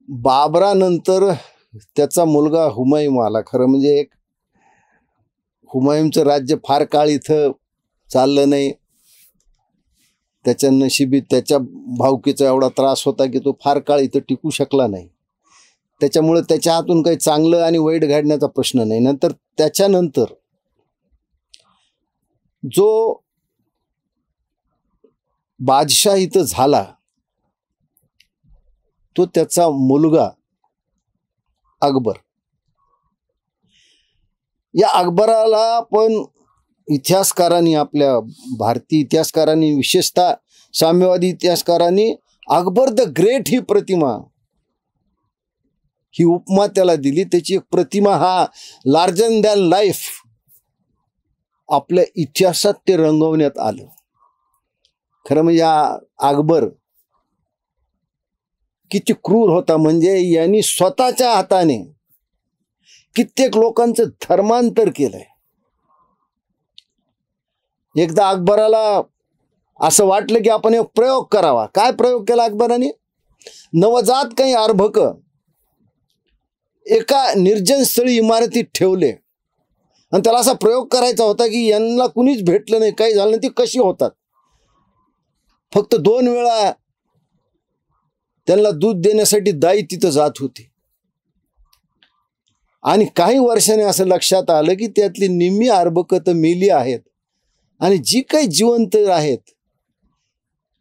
बाबरानंतर त्याचा मुलगा हुमायूँ आला. खरं म्हणजे एक हुमायूँचं राज्य फार काळ इथं चाललं नाही. त्याच्या नशिबी त्याच्या भावकीचा एवढा त्रास होता की तो फार काळ इथं टिकू शकला नाही. त्याच्यामुळे त्याच्या हातून काही चांगलं आणि वाईट घडण्याचा प्रश्न नाही. नंतर त्याच्यानंतर जो बादशाह इथं झाला तो त्याचा मुलगा अकबर. या अकबराला पण इतिहासकारांनी, आपल्या भारतीय इतिहासकारांनी, विशेषतः साम्यवादी इतिहासकारांनी अकबर द ग्रेट ही प्रतिमा, ही उपमा त्याला दिली. त्याची एक प्रतिमा, हा लार्जर दॅन लाईफ आपल्या इतिहासात ते रंगवण्यात आलं. खरं म्हणजे अकबर किती क्रूर होता. म्हणजे यांनी स्वतःच्या हाताने कित्येक लोकांचं धर्मांतर केलंय. एकदा अकबराला असं वाटलं की आपण एक प्रयोग करावा. काय प्रयोग केला अकबराने? नवजात काही अर्भक एका निर्जन स्थळी इमारतीत ठेवले आणि त्याला असा प्रयोग करायचा होता की यांना कुणीच भेटलं नाही, काही झालं नाही, ती कशी होतात. फक्त 2 वेळा त्यांना दूध देण्यासाठी दाई तिथं जात होती. आणि काही वर्षांनी असं लक्षात आलं की त्यातली निम्मी अर्भक तर मेली आहेत आणि जी काही जिवंत आहेत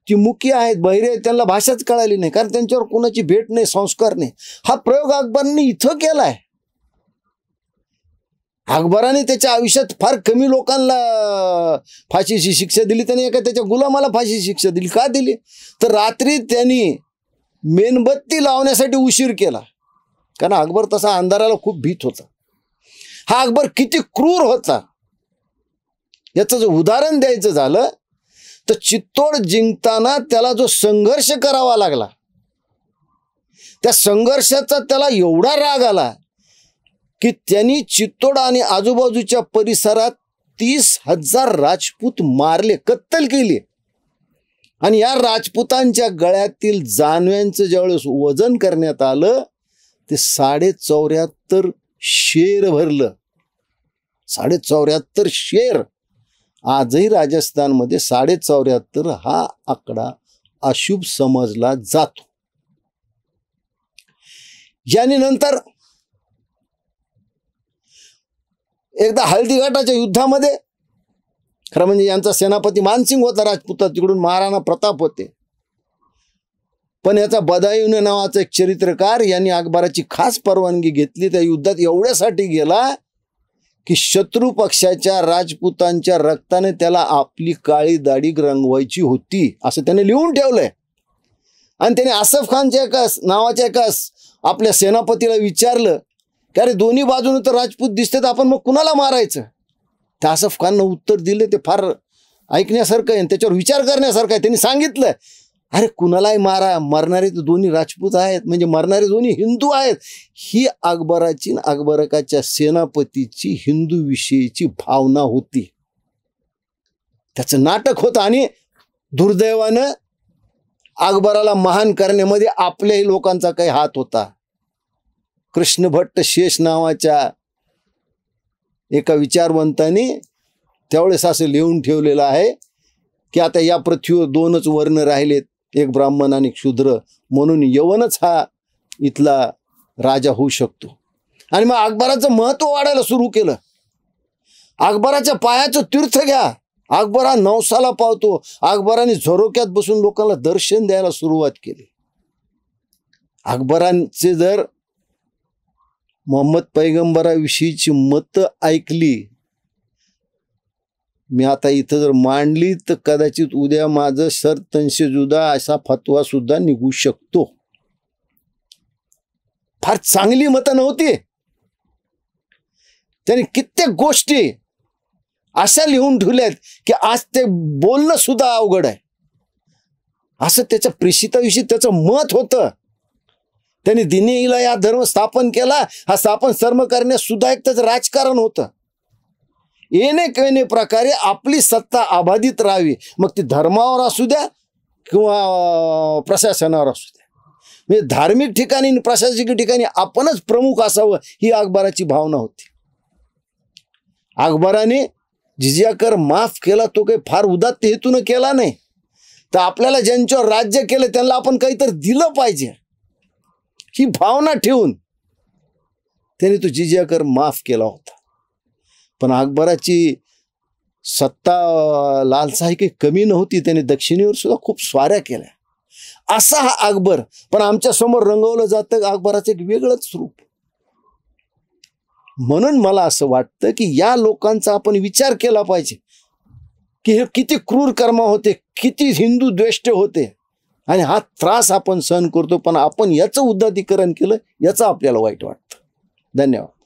ती मुकी आहेत, बहिरे आहेत, त्यांना भाषाच कळाली नाही, कारण त्यांच्यावर कुणाची भेट नाही, संस्कार नाही. हा प्रयोग अकबरांनी इथं केलाय. अकबराने त्याच्या आयुष्यात फार कमी लोकांना फाशीची शिक्षा दिली. त्याने एका त्याच्या गुलामाला फाशीची शिक्षा दिली. का दिली? तर रात्री त्यांनी मेणबत्ती लावण्यासाठी उशीर केला, कारण अकबर तसा अंधाराला खूप भीत होता. हा अकबर किती क्रूर होता याचं जर उदाहरण द्यायचं झालं तर चित्तोड जिंकताना त्याला जो संघर्ष करावा लागला, त्या संघर्षाचा त्याला एवढा राग आला की त्यांनी चित्तोड आणि आजूबाजूच्या परिसरात 30,000 राजपूत मारले, कत्तल केली. आणि या राजपुतांच्या गळ्यातील जानव्यांचं ज्यावेळेस वजन करण्यात आलं ते 74.5 शेर भरलं. 74.5 शेर. आजही राजस्थानमध्ये 74.5 हा आकडा अशुभ समजला जातो. याने नंतर एकदा हल्दीघाटाच्या युद्धामध्ये, खरं म्हणजे यांचा सेनापती मानसिंग होता राजपुता, तिकडून महाराणा प्रताप होते. पण याचा बदायून नावाचा एक चरित्रकार यांनी अकबराची खास परवानगी घेतली. त्या युद्धात एवढ्यासाठी गेला की शत्रू पक्षाच्या राजपुतांच्या रक्ताने त्याला आपली काळी दाढी रंगवायची होती, असं त्याने लिहून ठेवलंय. आणि त्याने आसफ खानच्या नावाच्या एका आपल्या सेनापतीला विचारलं की अरे दोन्ही बाजूने तर राजपूत दिसतात, आपण मग कुणाला मारायचं? त्या आसफ खाननं उत्तर दिले ते फार ऐकण्यासारखं आहे, त्याच्यावर विचार करण्यासारखं आहे. त्यांनी सांगितलं अरे कुणालाही मारा, मरणारे तर दोन्ही राजपूत आहेत, म्हणजे मरणारे दोन्ही हिंदू आहेत. ही अकबराची अकबराच्या सेनापतीची हिंदू विषयीची भावना होती. त्याचं नाटक होतं. आणि दुर्दैवानं अकबराला महान करण्यामध्ये आपल्याही लोकांचा काही हात होता. कृष्ण भट्ट शेष नावाच्या एका विचारवंतांनी त्यावेळेस असं लिहून ठेवलेलं आहे की आता या पृथ्वीवर 2च वर्ण राहिलेत, एक ब्राह्मण आणि शूद्र, म्हणून यवनच हा इथला राजा होऊ शकतो. आणि मग अकबराचं महत्व वाढायला सुरू केलं. अकबराच्या पायाचं तीर्थ घ्या. अकबर हा नवसाला पावतो. अकबराने झरोक्यात बसून लोकांना दर्शन द्यायला सुरुवात केली. अकबरांचे जर मोहम्मद पैगंबराविषयीची मतं ऐकली, मी आता इथं जर मांडली तर कदाचित उद्या माझं सरतंशेजुदा असा फतवा सुद्धा निघू शकतो. फार चांगली मतं नव्हती. त्याने कित्येक गोष्टी अशा लिहून ठेवल्यात की आज ते बोलणं सुद्धा अवघड आहे. असं त्याच्या प्रेषिताविषयी त्याचं मत होतं. त्यांनी दिनीला या धर्म स्थापन केला. हा स्थापन धर्म करण्यास सुद्धा एक त्याचं राजकारण होतं. येणे प्रकारे आपली सत्ता अबाधित राहावी, मग ती धर्मावर असू द्या किंवा प्रशासनावर असू द्या. म्हणजे धार्मिक ठिकाणी आणि प्रशासकीय ठिकाणी आपणच प्रमुख असावं ही अकबराची भावना होती. अकबराने जिजिया कर माफ केला तो काही फार उदात्त हेतून केला नाही, तर आपल्याला ज्यांच्यावर राज्य केलं त्यांना आपण काहीतरी दिलं पाहिजे ही भावना ठेवून त्याने तो जिजिया कर माफ केला होता. पण अकबराची सत्ता लालसा ही काही कमी नव्हती. त्याने दक्षिणेवर सुद्धा खूप स्वाऱ्या केल्या. असा हा अकबर, पण आमच्या समोर रंगवलं जातं अकबराचं एक वेगळंच रूप. म्हणून मला असं वाटतं की या लोकांचा आपण विचार केला पाहिजे की हे किती क्रूर कर्म होते, किती हिंदू द्वेष्ट होते, आणि हा त्रास आपण सहन करतो, पण आपण याचं उदात्तीकरण केलं याचं आपल्याला वाईट वाटतं. धन्यवाद.